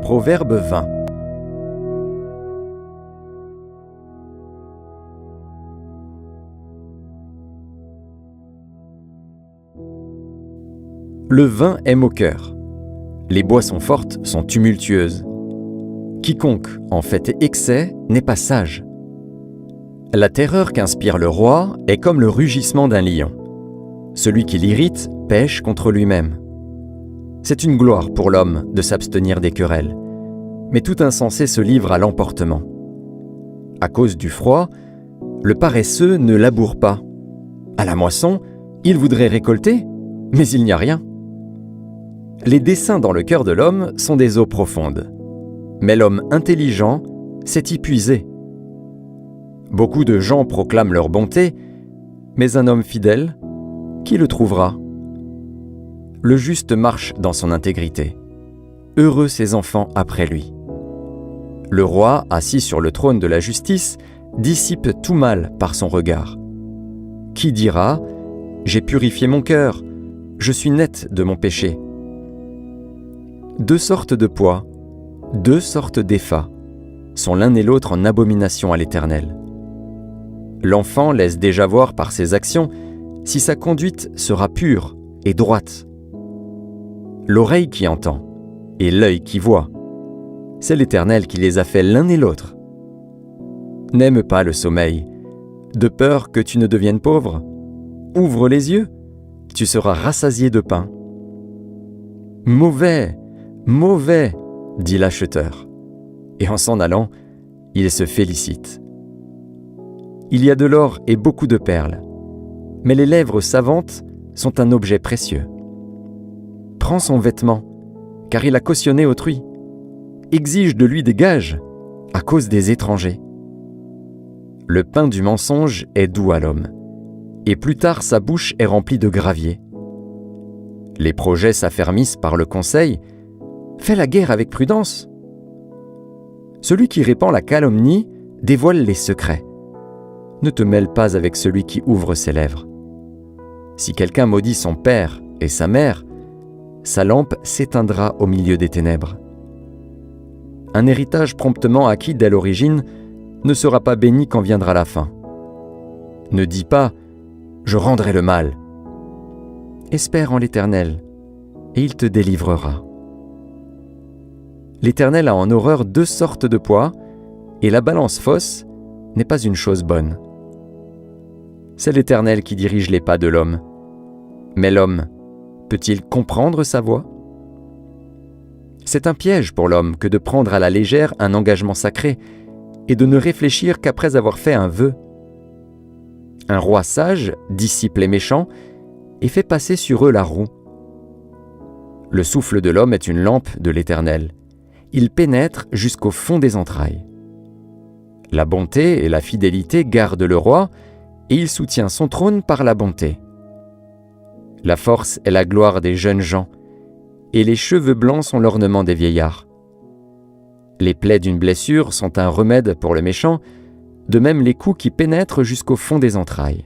Proverbe 20. Le vin aime au cœur. Les boissons fortes sont tumultueuses. Quiconque en fait excès n'est pas sage. La terreur qu'inspire le roi est comme le rugissement d'un lion. Celui qui l'irrite pèche contre lui-même. C'est une gloire pour l'homme de s'abstenir des querelles, mais tout insensé se livre à l'emportement. À cause du froid, le paresseux ne laboure pas. À la moisson, il voudrait récolter, mais il n'y a rien. Les desseins dans le cœur de l'homme sont des eaux profondes, mais l'homme intelligent s'est épuisé. Beaucoup de gens proclament leur bonté, mais un homme fidèle, qui le trouvera? Le juste marche dans son intégrité. Heureux ses enfants après lui. Le roi, assis sur le trône de la justice, dissipe tout mal par son regard. Qui dira « J'ai purifié mon cœur, je suis net de mon péché ». Deux sortes de poids, deux sortes d'effats, sont l'un et l'autre en abomination à l'Éternel. L'enfant laisse déjà voir par ses actions si sa conduite sera pure et droite. L'oreille qui entend et l'œil qui voit, c'est l'Éternel qui les a faits l'un et l'autre. N'aime pas le sommeil, de peur que tu ne deviennes pauvre. Ouvre les yeux, tu seras rassasié de pain. Mauvais, mauvais, dit l'acheteur, et en s'en allant, il se félicite. Il y a de l'or et beaucoup de perles, mais les lèvres savantes sont un objet précieux. Prends son vêtement, car il a cautionné autrui. Exige de lui des gages, à cause des étrangers. Le pain du mensonge est doux à l'homme, et plus tard sa bouche est remplie de gravier. Les projets s'affermissent par le conseil. Fais la guerre avec prudence. Celui qui répand la calomnie dévoile les secrets. Ne te mêle pas avec celui qui ouvre ses lèvres. Si quelqu'un maudit son père et sa mère, sa lampe s'éteindra au milieu des ténèbres. Un héritage promptement acquis dès l'origine ne sera pas béni quand viendra la fin. Ne dis pas « Je rendrai le mal ». Espère en l'Éternel, et il te délivrera. L'Éternel a en horreur deux sortes de poids, et la balance fausse n'est pas une chose bonne. C'est l'Éternel qui dirige les pas de l'homme. Mais l'homme, peut-il comprendre sa voie? C'est un piège pour l'homme que de prendre à la légère un engagement sacré et de ne réfléchir qu'après avoir fait un vœu. Un roi sage dissipe les méchants et fait passer sur eux la roue. Le souffle de l'homme est une lampe de l'Éternel. Il pénètre jusqu'au fond des entrailles. La bonté et la fidélité gardent le roi, et il soutient son trône par la bonté. La force est la gloire des jeunes gens, et les cheveux blancs sont l'ornement des vieillards. Les plaies d'une blessure sont un remède pour le méchant, de même les coups qui pénètrent jusqu'au fond des entrailles.